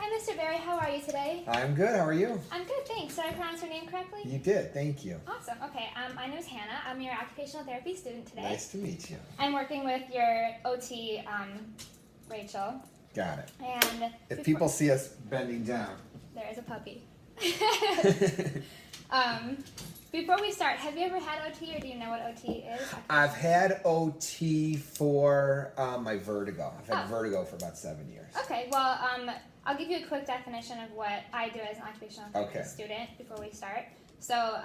Hi, Mr. Berry. How are you today? I'm good. How are you? I'm good, thanks. Did I pronounce your name correctly? You did. Thank you. Awesome. Okay. My name is Hannah. I'm your occupational therapy student today. Nice to meet you. I'm working with your OT, Rachel. Got it. And if people see us bending down. There is a puppy. Before we start, have you ever had OT, or do you know what OT is? I've had OT for my vertigo. I've had vertigo for about 7 years. Okay, well, I'll give you a quick definition of what I do as an occupational therapy student before we start. So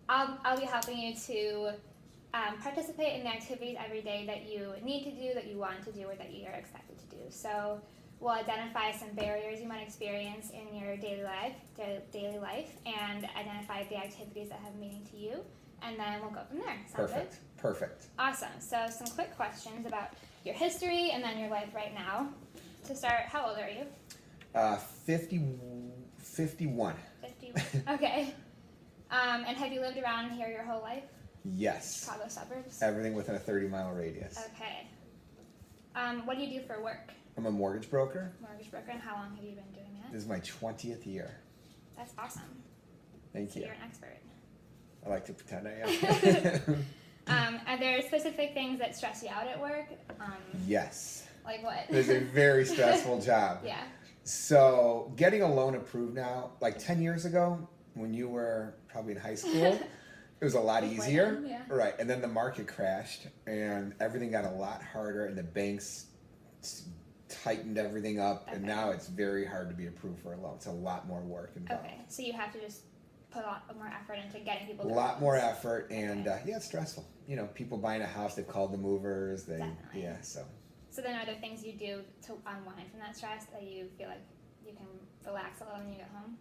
I'll be helping you to participate in the activities every day that you need to do, that you want to do, or that you are expected to do. So we'll identify some barriers you might experience in your daily life, and identify the activities that have meaning to you, and then we'll go from there. Sound Perfect. Good? Perfect. Awesome. So some quick questions about your history and then your life right now. To start, how old are you? 51. 51. Okay. And have you lived around here your whole life? Yes. Chicago suburbs? Everything within a 30-mile radius. Okay. What do you do for work? I'm a mortgage broker. Mortgage broker, and how long have you been doing that? This is my 20th year. That's awesome. Thank you. You're an expert. I like to pretend I am. Are there specific things that stress you out at work? Yes. Like what? It's a very stressful job. Yeah. So getting a loan approved now, like 10 years ago, when you were probably in high school, it was a lot easier. Then, yeah. Right. And then the market crashed and everything got a lot harder, and the banks tightened everything up, and now it's very hard to be approved for a loan. It's a lot more work involved. Okay. So you have to just put a lot more effort into getting people to a lot more effort, and yeah, it's stressful. You know, people buying a house, they've called the movers. Definitely. Yeah, so then are there things you do to unwind from that stress that you feel like you can relax a little when you get home?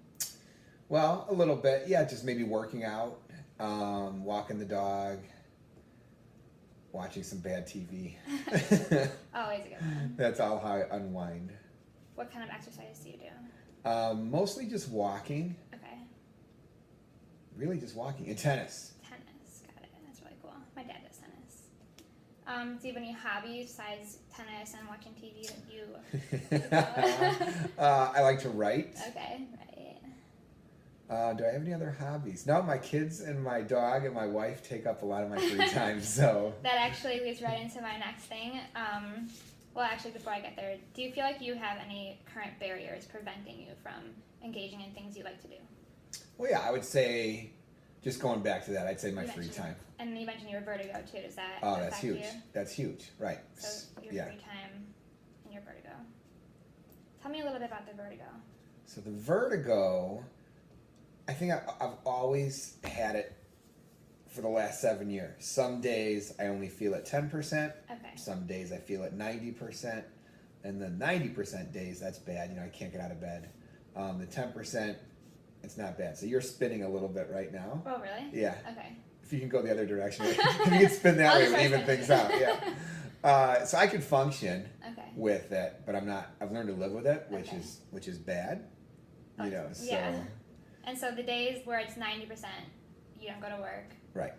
Well, a little bit. Yeah, just maybe working out, walking the dog, watching some bad TV. Always a good one. That's all how I unwind. What kind of exercise do you do? Mostly just walking. Okay. Really just walking. And tennis. Tennis. Got it. That's really cool. My dad does tennis. Do you have any hobbies besides tennis and watching TV that you I like to write. Okay, right. Do I have any other hobbies? No, my kids and my dog and my wife take up a lot of my free time, so. That actually leads right into my next thing. Well, actually, before I get there, do you feel like you have any current barriers preventing you from engaging in things you like to do? Well, yeah, I would say, just going back to that, I'd say my free time. And you mentioned your vertigo, too. Does that affect that's huge. You? That's huge, right. So your free time and your vertigo. Tell me a little bit about the vertigo. So the vertigo, I think I've always had it for the last 7 years. Some days I only feel it 10%. Okay. Some days I feel it 90%. And the 90% days, that's bad. You know, I can't get out of bed. The 10%, it's not bad. So you're spinning a little bit right now. Oh, really? Yeah. Okay. If you can go the other direction. If you can spin that way, it would even things out. Yeah. So I can function with it, but I've learned to live with it, which is bad. You know, so. Yeah. And so the days where it's 90%, you don't go to work. Right.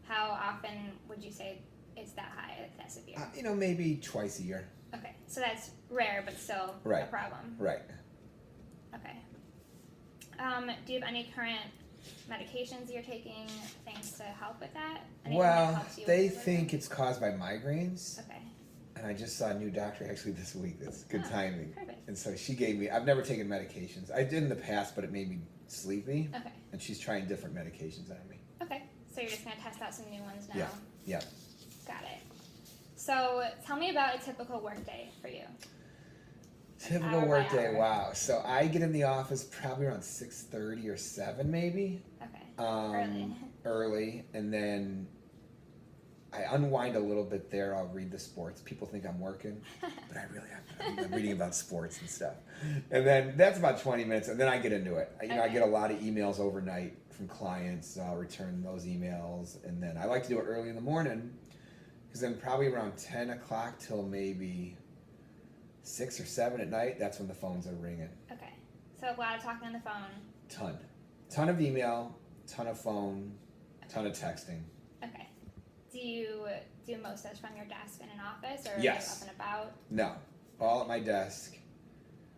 How often would you say it's that high, that severe? You know, maybe twice a year. Okay. So that's rare, but still a problem. Right. Okay. Do you have any current medications you're taking, things to help with that? Anything that they think it's caused by migraines. Okay. And I just saw a new doctor actually this week. That's good timing. Perfect. And so she gave me, I've never taken medications. I did in the past, but it made me sleepy. Okay. And she's trying different medications on me. Okay. So you're just going to test out some new ones now? Yeah. Got it. So tell me about a typical work day for you. Typical work day, wow. So I get in the office probably around 6:30 or 7 maybe. Okay. Early. And then I unwind a little bit there. I'll read the sports. People think I'm working, but I really am. I'm reading about sports and stuff. And then that's about 20 minutes, and then I get into it. You know, I get a lot of emails overnight from clients. So I'll return those emails, and then I like to do it early in the morning, because then probably around 10 o'clock till maybe 6 or 7 at night, that's when the phones are ringing. Okay. So a lot of talking on the phone. Ton of email, ton of phone, ton of texting. Okay. Do you do most of this from your desk in an office, or Yes. are you up and about? No, all at my desk.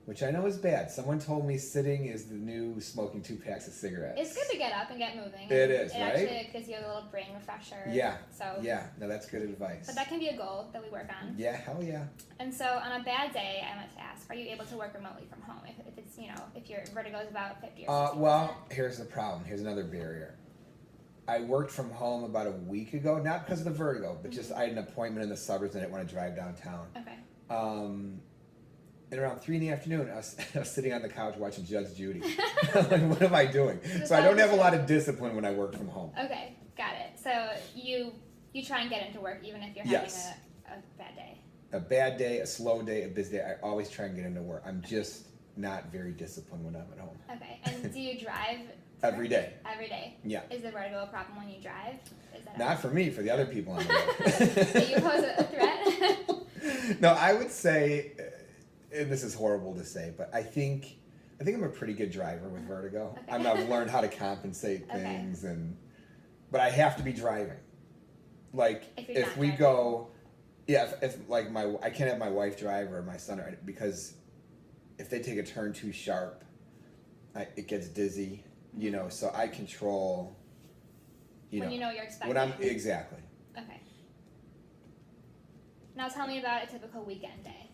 which I know is bad. Someone told me sitting is the new smoking 2 packs of cigarettes. It's good to get up and get moving. It is, right? It actually gives you a little brain refresher. Yeah. So. Yeah. No, that's good advice. But that can be a goal that we work on. Yeah. Hell yeah. And so on a bad day, I want to ask, are you able to work remotely from home? If it's, if your vertigo is about 50 or 60%? Well, here's the problem. Here's another barrier. I worked from home about a week ago, not because of the vertigo, but just I had an appointment in the suburbs and I didn't want to drive downtown. Okay. And around 3 p.m, I was sitting on the couch watching Judge Judy. Like, what am I doing? So I don't have a lot of discipline when I work from home. Okay, got it. So you try and get into work even if you're having a bad day. A bad day, a slow day, a busy day. I always try and get into work. I'm just not very disciplined when I'm at home. Okay, and do you drive? Every day. Every day? Yeah. Is the vertigo a problem when you drive? Is that not for me, for the other people on the road. Do you pose a threat? No, I would say, and this is horrible to say, but I think I'm a pretty good driver with vertigo. Okay. I've learned how to compensate things, but I have to be driving. Like if we go, if like I can't have my wife drive or my son, because if they take a turn too sharp, it gets dizzy. So I control. When you're expecting. Exactly. Okay. Now tell me about a typical weekend day.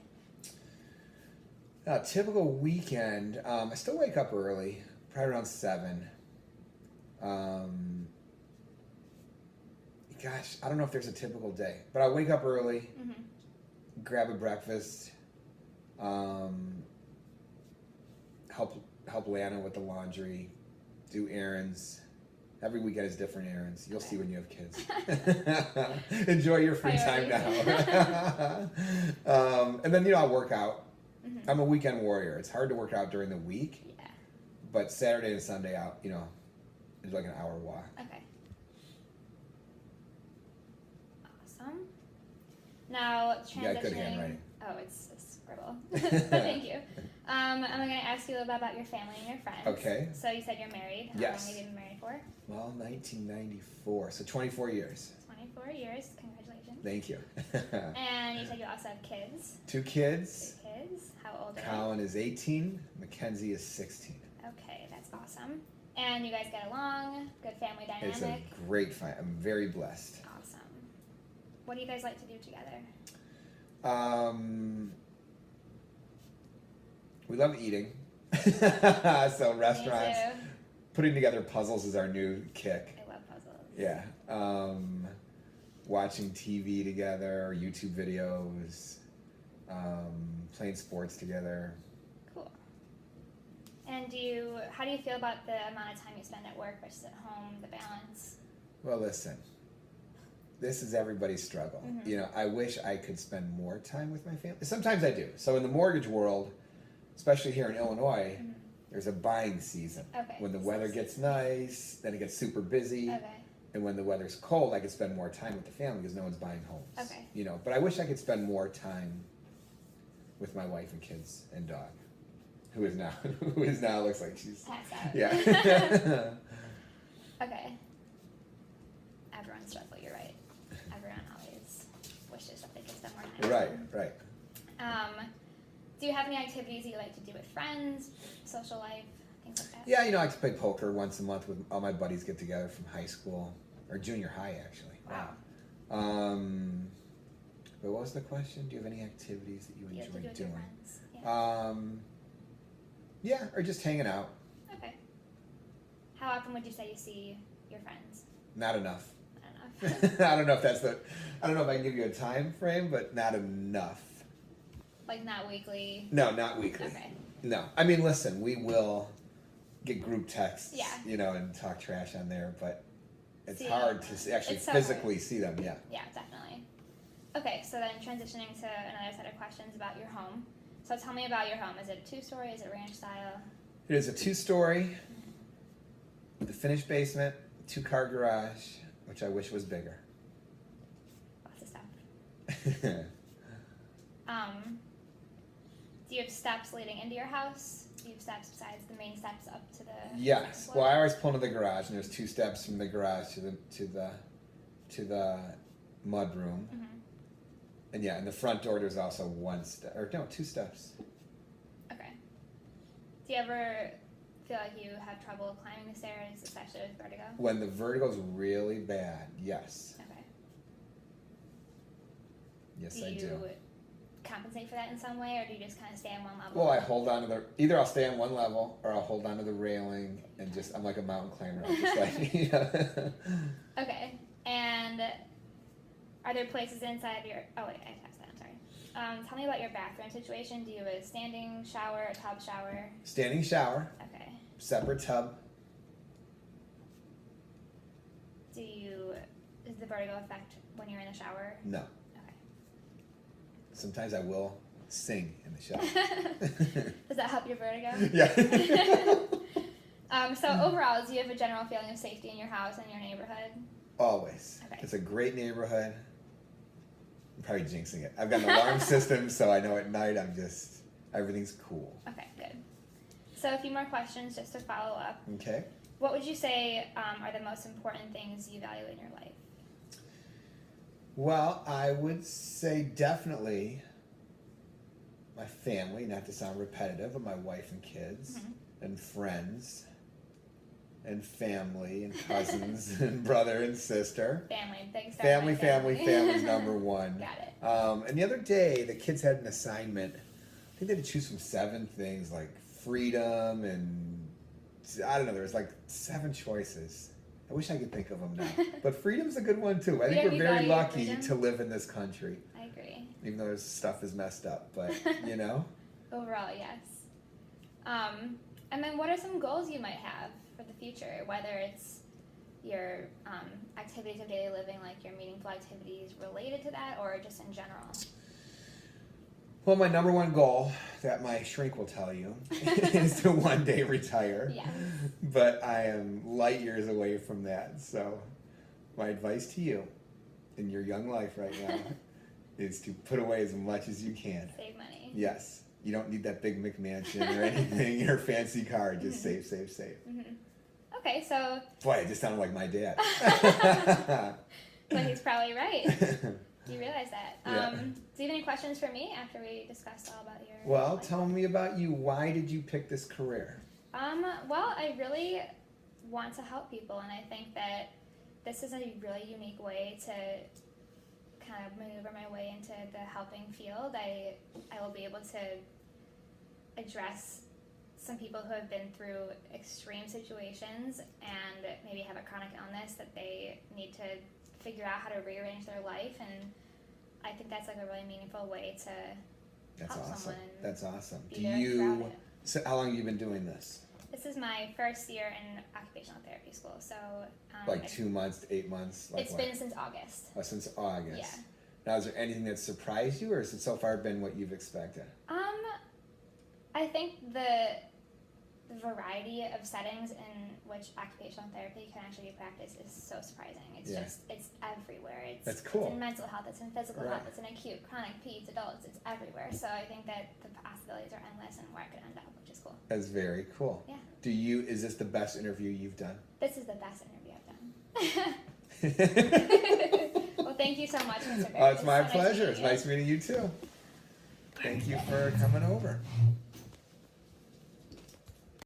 A typical weekend, I still wake up early, probably around 7. Gosh, I don't know if there's a typical day, but I wake up early, grab a breakfast, help Lana with the laundry, do errands. Every weekend is different errands. You'll see when you have kids. Enjoy your free time now. And then, I'll work out. I'm a weekend warrior. It's hard to work out during the week. Yeah. But Saturday and Sunday out, it's like an hour walk. Okay. Awesome. Now, transitioning. You got good handwriting. Oh, it's a scribble. Thank you. I'm going to ask you a little bit about your family and your friends. Okay. So you said you're married. How long have you been married for? Well, 1994, so 24 years. 24 years. Congratulations. Thank you. And you said you also have kids. 2 kids. 2 kids. How old are they? Colin is 18. Mackenzie is 16. Okay, that's awesome. And you guys get along? Good family dynamic? It's a great family. I'm very blessed. Awesome. What do you guys like to do together? We love eating. So restaurants. Me too. Putting together puzzles is our new kick. I love puzzles. Yeah. Watching TV together, YouTube videos, playing sports together. Cool. And how do you feel about the amount of time you spend at work versus at home, the balance? Well, listen, this is everybody's struggle. I wish I could spend more time with my family. Sometimes I do. So in the mortgage world, especially here in Illinois, there's a buying season. Okay. When the weather gets nice, then it gets super busy. Okay. And when the weather's cold, I can spend more time with the family because no one's buying homes. Okay. But I wish I could spend more time with my wife and kids and dog, who is now looks like she's passed out. Yeah. Okay. Everyone's stressful. You're right. Everyone always wishes that they could spend more time. Right. Do you have any activities you like to do with friends, social life, things like that? Yeah, I like to play poker once a month with all my buddies. Get together from high school or junior high, actually. Wow. But what was the question? Do you have any activities that you enjoy do with your doing? friends. Yeah. Yeah, or just hanging out. Okay. How often would you say you see your friends? Not enough. Not enough. I don't know if I can give you a time frame, but not enough. Like not weekly? No, not weekly. Okay. No. I mean, listen, we will get group texts, Yeah. and talk trash on there, but it's See hard them. to actually It's so physically hard. see them, yeah. Yeah, definitely. Okay, so then transitioning to another set of questions about your home. So tell me about your home. Is it 2-story? Is it ranch style? It is a 2-story with a finished basement, 2-car garage, which I wish was bigger. Lots of stuff. Do you have steps leading into your house? Do you have steps besides the main steps up to the Yes. floor? Well, I always pull into the garage, and there's 2 steps from the garage to the mud room. Mm-hmm. And yeah, in the front door there's also 2 steps. Okay. Do you ever feel like you have trouble climbing the stairs, especially with vertigo? When the vertigo's really bad, yes. Okay. Yes, Do I do. you compensate for that in some way, or do you just kind of stay on one level? Well, I hold on to either I'll stay on one level or I'll hold on to the railing and just, I'm like a mountain climber. I'm just like, you know. Okay. And are there places inside your, oh wait, I asked that, I'm sorry. Tell me about your bathroom situation. Do you have a standing shower, a tub shower? Standing shower. Okay. Separate tub. Does the vertigo affect when you're in the shower? No. Okay. Sometimes I will sing in the shower. Does that help your vertigo? Yeah. So overall, do you have a general feeling of safety in your house and your neighborhood? Always. Okay. It's a great neighborhood. I'm probably jinxing it. I've got an alarm system, so I know at night everything's cool. Okay, good. So a few more questions just to follow up. Okay. What would you say are the most important things you value in your life? Well, I would say definitely my family, not to sound repetitive, but my wife and kids, and friends, and family, and cousins, and brother and sister. Family, big Family's number one. Got it. And the other day, the kids had an assignment. I think they had to choose from 7 things, like freedom and, I don't know, there was like 7 choices. I wish I could think of them now. But freedom's a good one, too. I think we're very lucky to live in this country. I agree. Even though there's stuff is messed up, but, you know? Overall, yes. And then what are some goals you might have for the future, whether it's your activities of daily living, like your meaningful activities related to that, or just in general? Well, my number one goal, that my shrink will tell you, is to one day retire. Yes. But I am light years away from that. So my advice to you in your young life right now is to put away as much as you can. Save money. Yes. You don't need that big McMansion or anything or fancy car. Just save. Okay, so... Boy, it just sounded like my dad. But he's probably right. You realize that. Yeah. Do you have any questions for me after we discussed all about your... Well, tell me about you. Why did you pick this career? Well, I really want to help people, and I think that this is a really unique way to kind of maneuver my way into the helping field. I will be able to address some people who have been through extreme situations and maybe have a chronic illness that they need to figure out how to rearrange their life, and I think that's like a really meaningful way to help someone. That's awesome. So how long have you been doing this? This is my first year in occupational therapy school, so... like 2 months to 8 months? Like it's been since August. Oh, since August. Yeah. Now, is there anything that surprised you, or has it so far been what you've expected? I think the variety of settings in which occupational therapy can actually be practiced is so surprising. It's everywhere. That's cool. It's in mental health, it's in physical health, it's in acute, chronic, peds, adults, it's everywhere. So I think that the possibilities are endless and where it could end up, which is cool. That's very cool. Yeah. Is this the best interview you've done? This is the best interview I've done. Well, thank you so much, Mr. Barrett. It's my pleasure. It's nice meeting you too. Thank you for coming over.